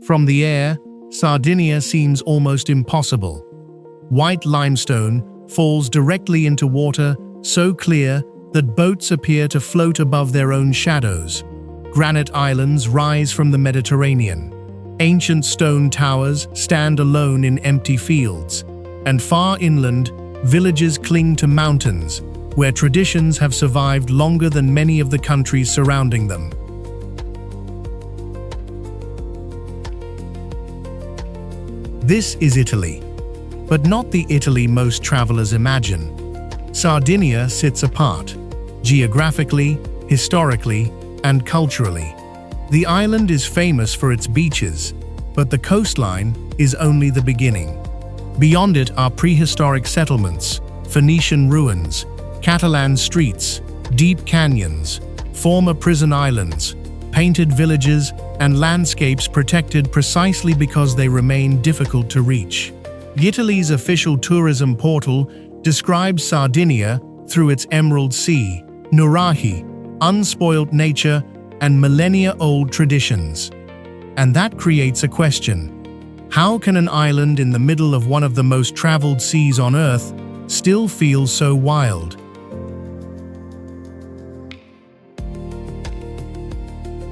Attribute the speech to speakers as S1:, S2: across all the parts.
S1: From the air, Sardinia seems almost impossible. White limestone falls directly into water, so clear that boats appear to float above their own shadows. Granite islands rise from the Mediterranean. Ancient stone towers stand alone in empty fields. And far inland, villages cling to mountains, where traditions have survived longer than many of the countries surrounding them. This is Italy, but not the Italy most travelers imagine. Sardinia sits apart, geographically, historically, and culturally. The island is famous for its beaches, but the coastline is only the beginning. Beyond it are prehistoric settlements, Phoenician ruins, Catalan streets, deep canyons, former prison islands, painted villages, and landscapes protected precisely because they remain difficult to reach. Italy's official tourism portal describes Sardinia through its emerald sea, nuraghe, unspoiled nature, and millennia-old traditions. And that creates a question. How can an island in the middle of one of the most traveled seas on Earth still feel so wild?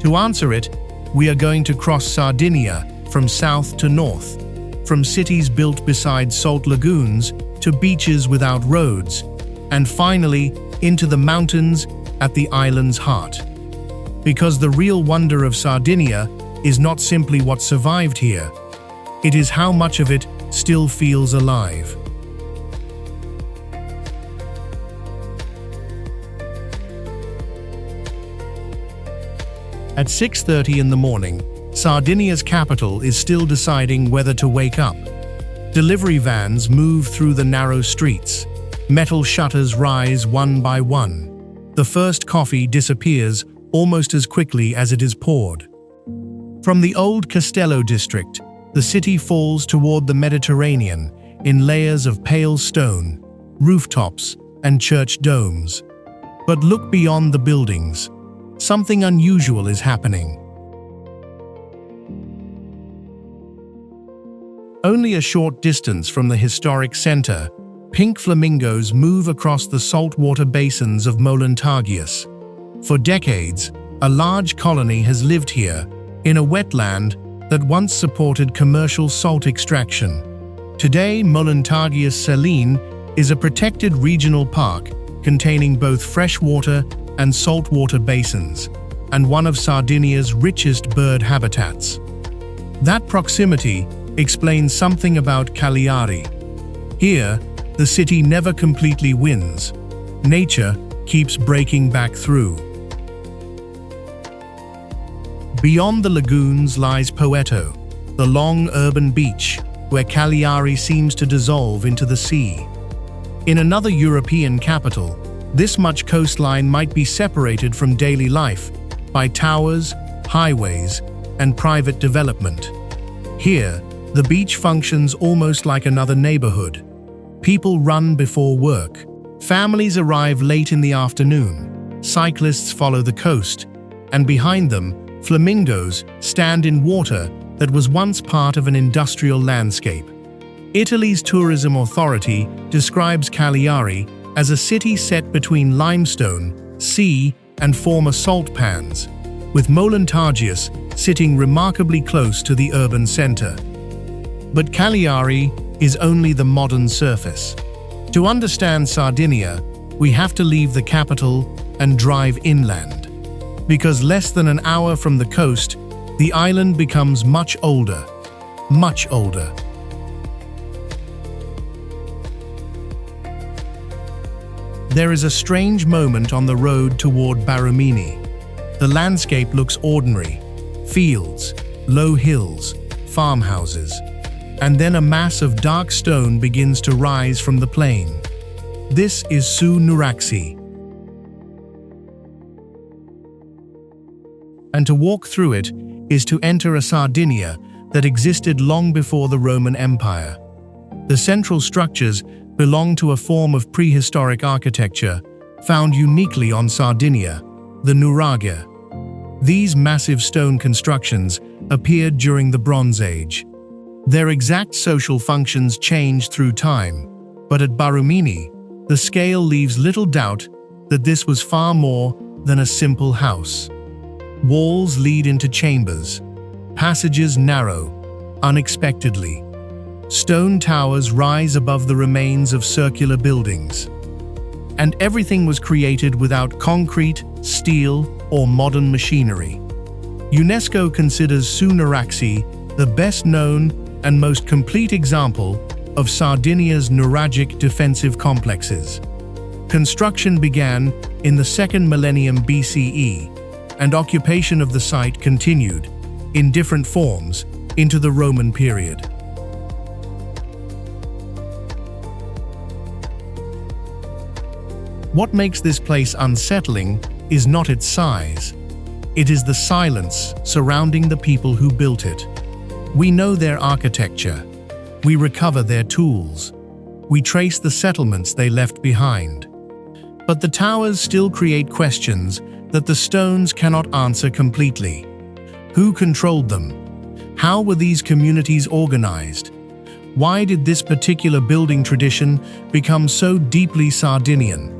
S1: To answer it, we are going to cross Sardinia from south to north, from cities built beside salt lagoons to beaches without roads, and finally into the mountains at the island's heart. Because the real wonder of Sardinia is not simply what survived here, it is how much of it still feels alive. At 6:30 in the morning, Sardinia's capital is still deciding whether to wake up. Delivery vans move through the narrow streets. Metal shutters rise one by one. The first coffee disappears almost as quickly as it is poured. From the old Castello district, the city falls toward the Mediterranean in layers of pale stone, rooftops, and church domes. But look beyond the buildings. Something unusual is happening. Only a short distance from the historic center, pink flamingos move across the saltwater basins of Moluntargius. For decades, a large colony has lived here, in a wetland that once supported commercial salt extraction. Today, Moluntargius Saline is a protected regional park containing both freshwater and saltwater basins, and one of Sardinia's richest bird habitats. That proximity explains something about Cagliari. Here, the city never completely wins. Nature keeps breaking back through. Beyond the lagoons lies Poeto, the long urban beach where Cagliari seems to dissolve into the sea. In another European capital, this much coastline might be separated from daily life by towers, highways, and private development. Here, the beach functions almost like another neighborhood. People run before work. Families arrive late in the afternoon. Cyclists follow the coast, and behind them, flamingos stand in water that was once part of an industrial landscape. Italy's tourism authority describes Cagliari as a city set between limestone, sea, and former salt pans, with Moluntargius sitting remarkably close to the urban center. But Cagliari is only the modern surface. To understand Sardinia, we have to leave the capital and drive inland. Because less than an hour from the coast, the island becomes much older. Much older. There is a strange moment on the road toward Baramini. The landscape looks ordinary. Fields, low hills, farmhouses. And then a mass of dark stone begins to rise from the plain. This is Su Nuraxi. And to walk through it is to enter a Sardinia that existed long before the Roman Empire. The central structures belong to a form of prehistoric architecture found uniquely on Sardinia, the nuraghe. These massive stone constructions appeared during the Bronze Age. Their exact social functions changed through time, but at Barumini, the scale leaves little doubt that this was far more than a simple house. Walls lead into chambers, passages narrow, unexpectedly. Stone towers rise above the remains of circular buildings. And everything was created without concrete, steel, or modern machinery. UNESCO considers Sunaraxi the best-known and most complete example of Sardinia's nuragic defensive complexes. Construction began in the 2nd millennium BCE, and occupation of the site continued, in different forms, into the Roman period. What makes this place unsettling is not its size. It is the silence surrounding the people who built it. We know their architecture. We recover their tools. We trace the settlements they left behind. But the towers still create questions that the stones cannot answer completely. Who controlled them? How were these communities organized? Why did this particular building tradition become so deeply Sardinian?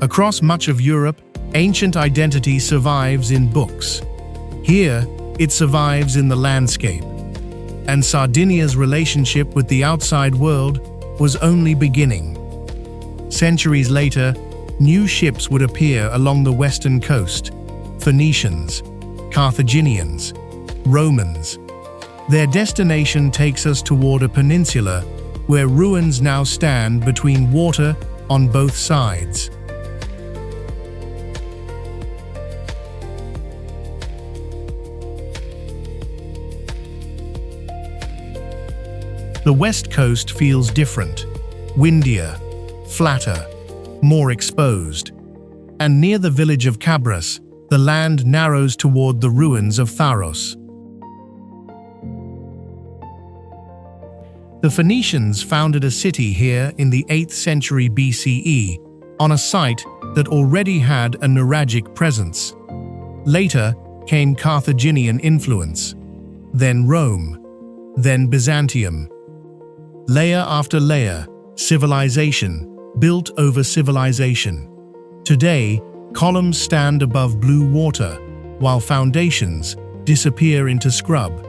S1: Across much of Europe, ancient identity survives in books. Here, it survives in the landscape. And Sardinia's relationship with the outside world was only beginning. Centuries later, new ships would appear along the western coast: Phoenicians, Carthaginians, Romans. Their destination takes us toward a peninsula where ruins now stand between water on both sides. The west coast feels different, windier, flatter, more exposed. And near the village of Cabras, the land narrows toward the ruins of Tharos. The Phoenicians founded a city here in the 8th century BCE on a site that already had a nuragic presence. Later came Carthaginian influence, then Rome, then Byzantium. Layer after layer, civilization built over civilization. Today, columns stand above blue water, while foundations disappear into scrub.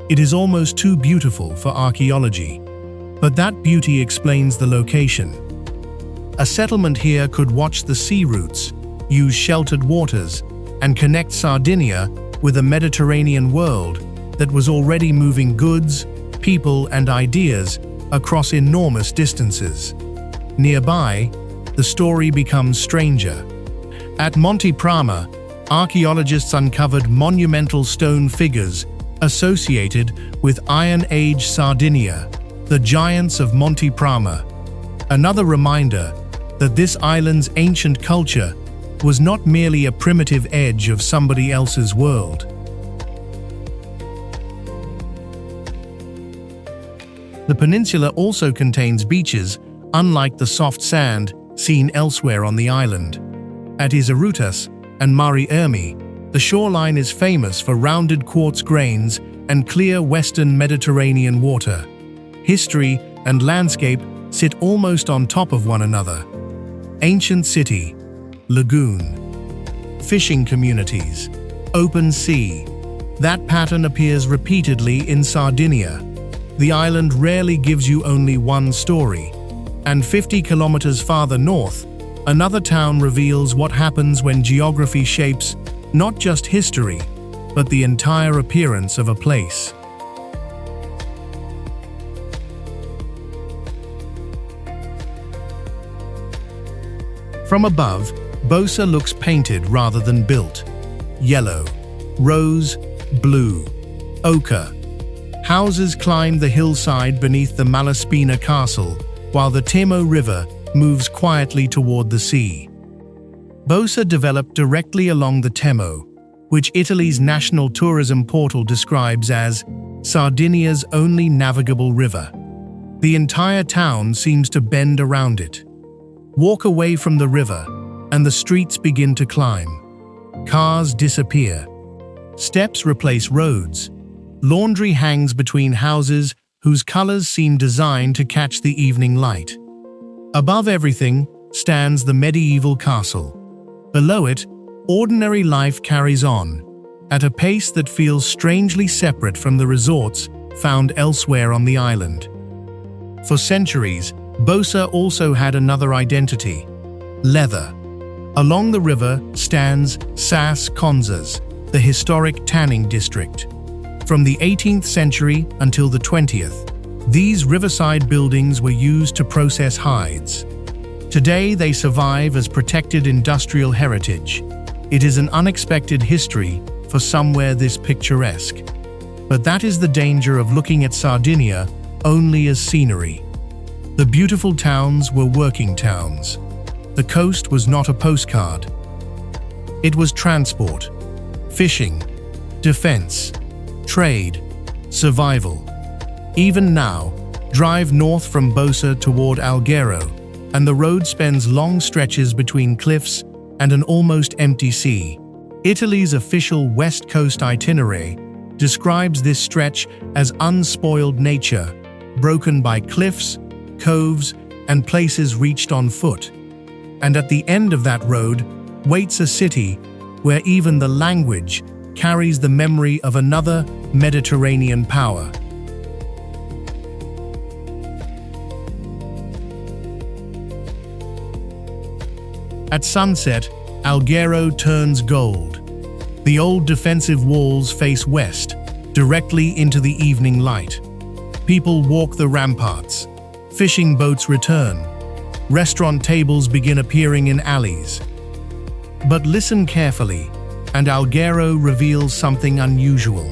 S1: It is almost too beautiful for archaeology. But that beauty explains the location. A settlement here could watch the sea routes, use sheltered waters, and connect Sardinia with a Mediterranean world that was already moving goods, people, and ideas across enormous distances. Nearby, the story becomes stranger. At Monte Prama, archaeologists uncovered monumental stone figures associated with Iron Age Sardinia, the giants of Monte Prama. Another reminder that this island's ancient culture was not merely a primitive edge of somebody else's world. The peninsula also contains beaches, unlike the soft sand seen elsewhere on the island. At Isarutas and Mari Ermi, the shoreline is famous for rounded quartz grains and clear western Mediterranean water. History and landscape sit almost on top of one another. Ancient city, lagoon, fishing communities, open sea. That pattern appears repeatedly in Sardinia. The island rarely gives you only one story. And 50 kilometers farther north, another town reveals what happens when geography shapes not just history, but the entire appearance of a place. From above, Bosa looks painted rather than built. Yellow, rose, blue, ochre. Houses climb the hillside beneath the Malaspina castle, while the Temo River moves quietly toward the sea. Bosa developed directly along the Temo, which Italy's national tourism portal describes as Sardinia's only navigable river. The entire town seems to bend around it. Walk away from the river, and the streets begin to climb. Cars disappear. Steps replace roads, Laundry hangs between houses whose colors seem designed to catch the evening light. Above everything stands the medieval castle. Below it, ordinary life carries on, at a pace that feels strangely separate from the resorts found elsewhere on the island. For centuries, Bosa also had another identity: leather. Along the river stands Sas Konzas, the historic tanning district. From the 18th century until the 20th, these riverside buildings were used to process hides. Today they survive as protected industrial heritage. It is an unexpected history for somewhere this picturesque. But that is the danger of looking at Sardinia only as scenery. The beautiful towns were working towns. The coast was not a postcard. It was transport, fishing, defense, trade, survival. Even now, drive north from Bosa toward Alghero, and the road spends long stretches between cliffs and an almost empty sea. Italy's official West Coast itinerary describes this stretch as unspoiled nature, broken by cliffs, coves, and places reached on foot. And at the end of that road waits a city where even the language carries the memory of another Mediterranean power. At sunset, Alghero turns gold. The old defensive walls face west, directly into the evening light. People walk the ramparts. Fishing boats return. Restaurant tables begin appearing in alleys. But listen carefully, and Alghero reveals something unusual.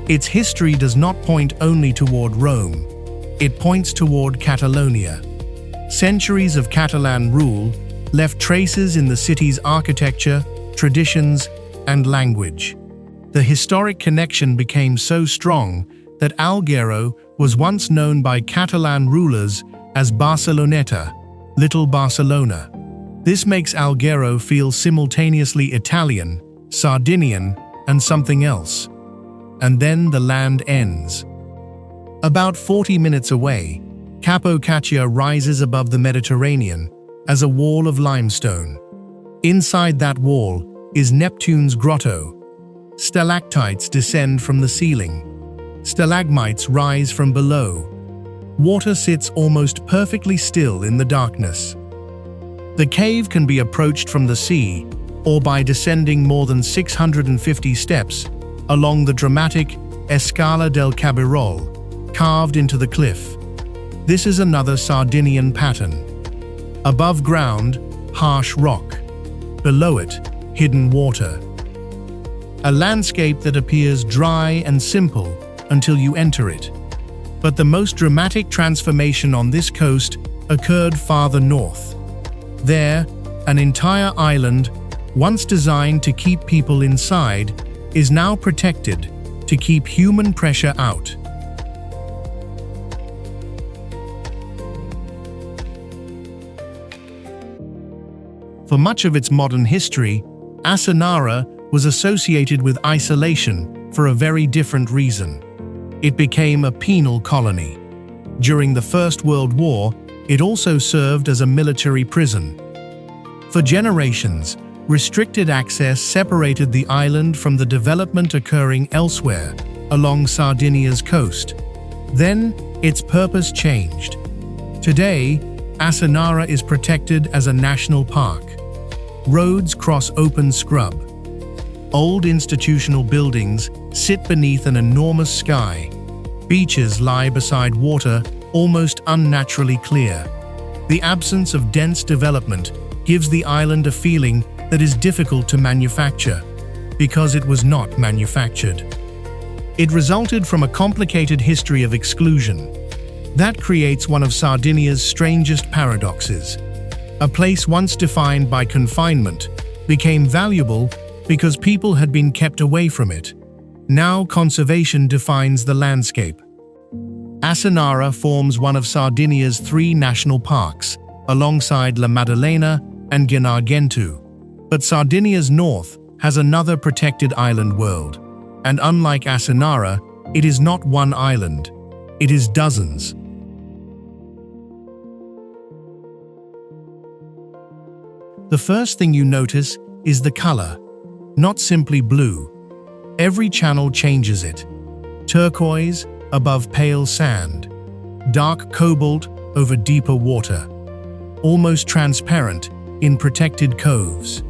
S1: Its history does not point only toward Rome. It points toward Catalonia. Centuries of Catalan rule left traces in the city's architecture, traditions, and language. The historic connection became so strong that Alghero was once known by Catalan rulers as Barceloneta, Little Barcelona. This makes Alghero feel simultaneously Italian, Sardinian, and something else. And then the land ends. About 40 minutes away, Capo Caccia rises above the Mediterranean as a wall of limestone. Inside that wall is Neptune's grotto. Stalactites descend from the ceiling. Stalagmites rise from below. Water sits almost perfectly still in the darkness. The cave can be approached from the sea or by descending more than 650 steps along the dramatic Escala del Cabirol, carved into the cliff. This is another Sardinian pattern. Above ground, harsh rock. Below it, hidden water. A landscape that appears dry and simple until you enter it. But the most dramatic transformation on this coast occurred farther north. There, an entire island, once designed to keep people inside, is now protected to keep human pressure out. For much of its modern history, Asinara was associated with isolation for a very different reason. It became a penal colony. During the First World War, it also served as a military prison. For generations, restricted access separated the island from the development occurring elsewhere along Sardinia's coast. Then, its purpose changed. Today, Asinara is protected as a national park. Roads cross open scrub. Old institutional buildings sit beneath an enormous sky. Beaches lie beside water, almost unnaturally clear. The absence of dense development gives the island a feeling that is difficult to manufacture, because it was not manufactured. It resulted from a complicated history of exclusion. That creates one of Sardinia's strangest paradoxes. A place once defined by confinement became valuable because people had been kept away from it. Now conservation defines the landscape. Asinara forms one of Sardinia's 3 national parks, alongside La Maddalena and Gennargentu. But Sardinia's north has another protected island world. And unlike Asinara, It is not one island. It is dozens. The first thing you notice is the color. Not simply blue. Every channel changes it. Turquoise above pale sand. Dark cobalt over deeper water. Almost transparent in protected coves.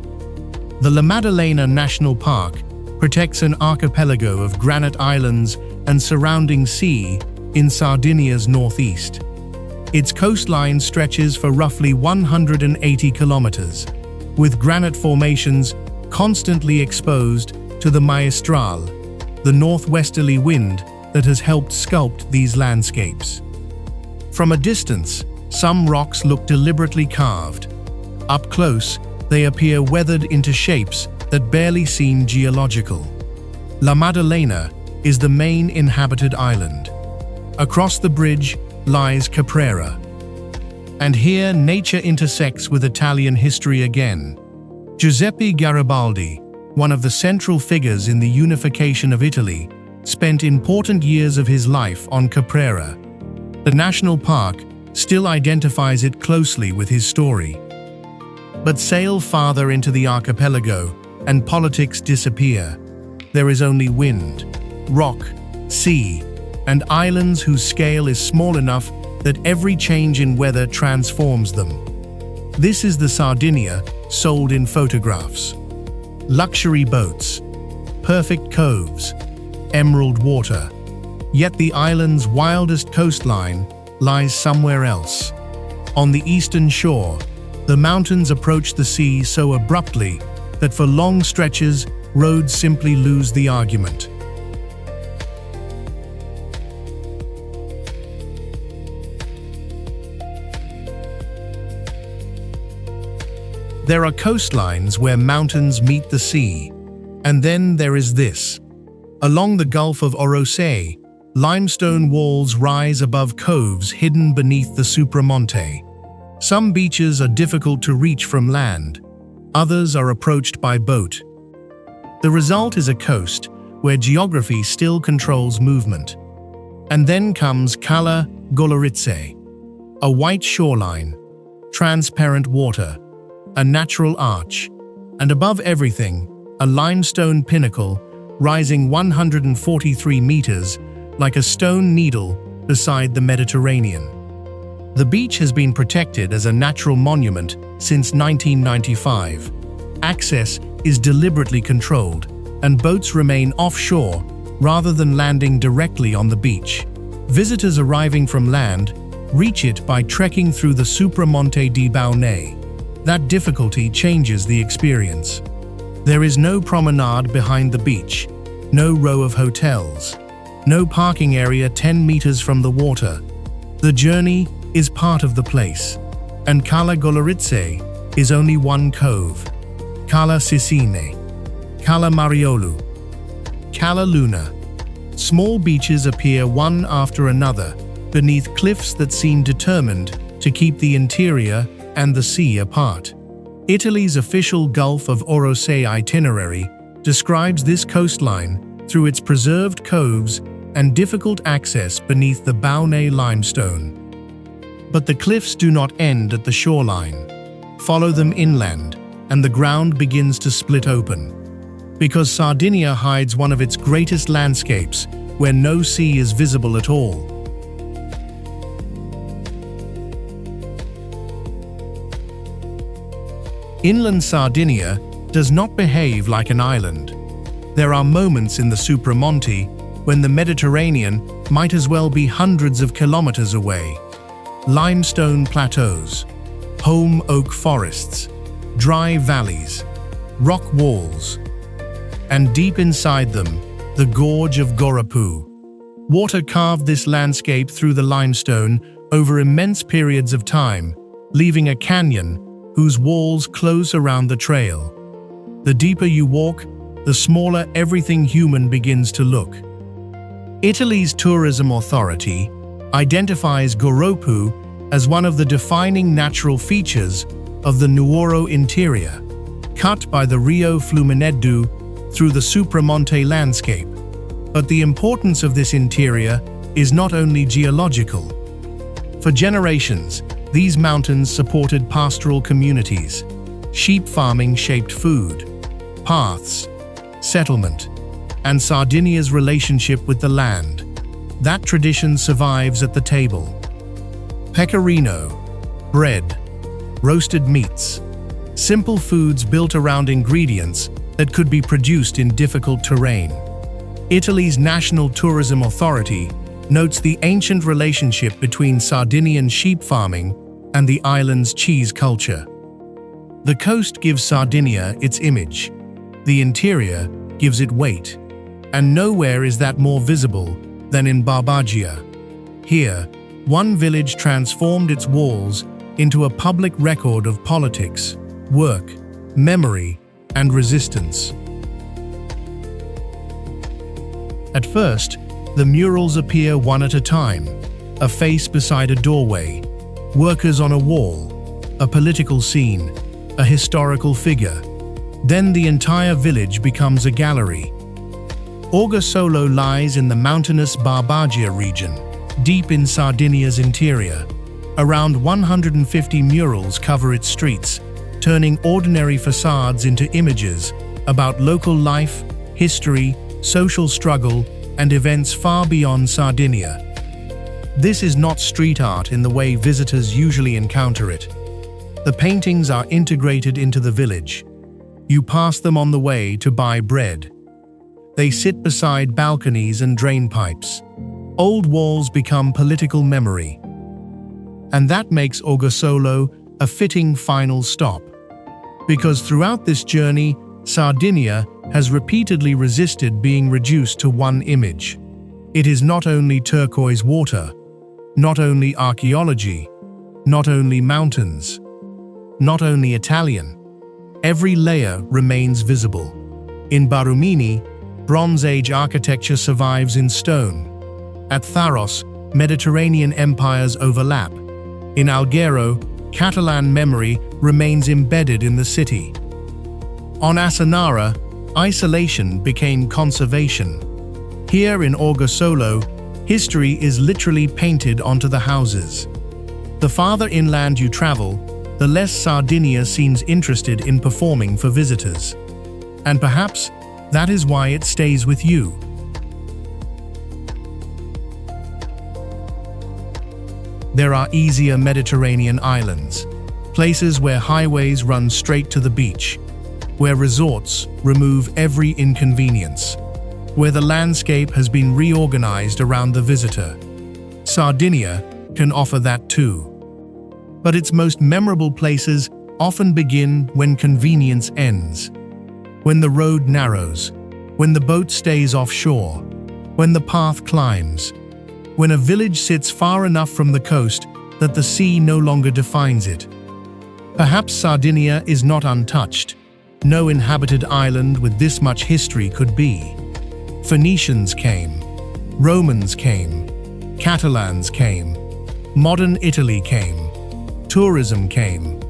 S1: The La Maddalena National Park protects an archipelago of granite islands and surrounding sea in Sardinia's northeast. Its coastline stretches for roughly 180 kilometers, with granite formations constantly exposed to the Maestral, the northwesterly wind that has helped sculpt these landscapes. From a distance, some rocks look deliberately carved. Up close, they appear weathered into shapes that barely seem geological. La Maddalena is the main inhabited island. Across the bridge lies Caprera. And here nature intersects with Italian history again. Giuseppe Garibaldi, one of the central figures in the unification of Italy, spent important years of his life on Caprera. The national park still identifies it closely with his story. But sail farther into the archipelago, and politics disappear. There is only wind, rock, sea, and islands whose scale is small enough that every change in weather transforms them. This is the Sardinia sold in photographs. Luxury boats, perfect coves, emerald water. Yet the island's wildest coastline lies somewhere else. On the eastern shore, the mountains approach the sea so abruptly that for long stretches, roads simply lose the argument. There are coastlines where mountains meet the sea, and then there is this. Along the Gulf of Orgosolo, limestone walls rise above coves hidden beneath the Supramonte. Some beaches are difficult to reach from land, others are approached by boat. The result is a coast where geography still controls movement. And then comes Cala Golorizze, a white shoreline, transparent water, a natural arch, and above everything, a limestone pinnacle rising 143 meters like a stone needle beside the Mediterranean. The beach has been protected as a natural monument since 1995. Access is deliberately controlled, and boats remain offshore rather than landing directly on the beach. Visitors arriving from land reach it by trekking through the Supramonte di Baune. That difficulty changes the experience. There is no promenade behind the beach, no row of hotels, no parking area 10 meters from the water. The journey is part of the place, and Cala Golorizze is only one cove. Cala Sicine, Cala Mariolu, Cala Luna. Small beaches appear one after another, beneath cliffs that seem determined to keep the interior and the sea apart. Italy's official Gulf of Orgosolo itinerary describes this coastline through its preserved coves and difficult access beneath the Baune limestone. But the cliffs do not end at the shoreline. Follow them inland, and the ground begins to split open. Because Sardinia hides one of its greatest landscapes, where no sea is visible at all. Inland Sardinia does not behave like an island. There are moments in the Supramonte when the Mediterranean might as well be hundreds of kilometers away. Limestone plateaus, holm oak forests, dry valleys, rock walls, and deep inside them, the gorge of Goropu. Water carved this landscape through the limestone over immense periods of time, leaving a canyon whose walls close around the trail. The deeper you walk, the smaller everything human begins to look. Italy's tourism authority identifies Goropu as one of the defining natural features of the Nuoro interior, cut by the Rio Fluminense through the Supramonte landscape. But the importance of this interior is not only geological. For generations, these mountains supported pastoral communities. Sheep farming shaped food, paths, settlement, and Sardinia's relationship with the land. That tradition survives at the table. Pecorino, bread, roasted meats, simple foods built around ingredients that could be produced in difficult terrain. Italy's National Tourism Authority notes the ancient relationship between Sardinian sheep farming and the island's cheese culture. The coast gives Sardinia its image. The interior gives it weight. And nowhere is that more visible than in Barbagia. Here, one village transformed its walls into a public record of politics, work, memory, and resistance. At first, the murals appear one at a time, a face beside a doorway, workers on a wall, a political scene, a historical figure. Then the entire village becomes a gallery. Orgosolo lies in the mountainous Barbagia region, deep in Sardinia's interior. Around 150 murals cover its streets, turning ordinary facades into images about local life, history, social struggle, and events far beyond Sardinia. This is not street art in the way visitors usually encounter it. The paintings are integrated into the village. You pass them on the way to buy bread. They sit beside balconies and drain pipes. Old walls become political memory. And that makes Orgosolo a fitting final stop. Because throughout this journey, Sardinia has repeatedly resisted being reduced to one image. It is not only turquoise water, not only archaeology, not only mountains, not only Italian. Every layer remains visible. In Barumini, Bronze Age architecture survives in stone. At Tharos, Mediterranean empires overlap. In Alghero, Catalan memory remains embedded in the city. On Asanara, isolation became conservation. Here in Orgosolo, history is literally painted onto the houses. The farther inland you travel, the less Sardinia seems interested in performing for visitors. And perhaps that is why it stays with you. There are easier Mediterranean islands, places where highways run straight to the beach, where resorts remove every inconvenience, where the landscape has been reorganized around the visitor. Sardinia can offer that too. But its most memorable places often begin when convenience ends. When the road narrows, when the boat stays offshore, when the path climbs, when a village sits far enough from the coast that the sea no longer defines it. Perhaps Sardinia is not untouched. No inhabited island with this much history could be. Phoenicians came, Romans came, Catalans came, modern Italy came, tourism came.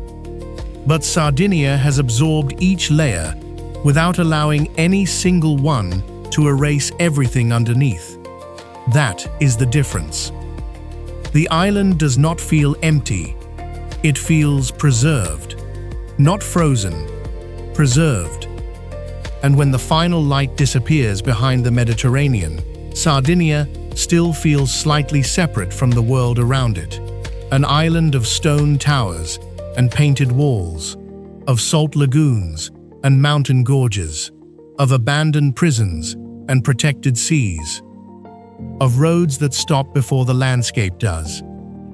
S1: But Sardinia has absorbed each layer without allowing any single one to erase everything underneath. That is the difference. The island does not feel empty. It feels preserved. Not frozen, preserved. And when the final light disappears behind the Mediterranean, Sardinia still feels slightly separate from the world around it. An island of stone towers and painted walls, of salt lagoons and mountain gorges, of abandoned prisons and protected seas, of roads that stop before the landscape does.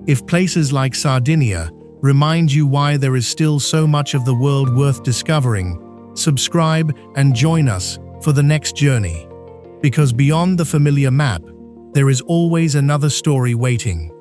S1: If places like Sardinia remind you why there is still so much of the world worth discovering, subscribe and join us for the next journey. Because beyond the familiar map, there is always another story waiting.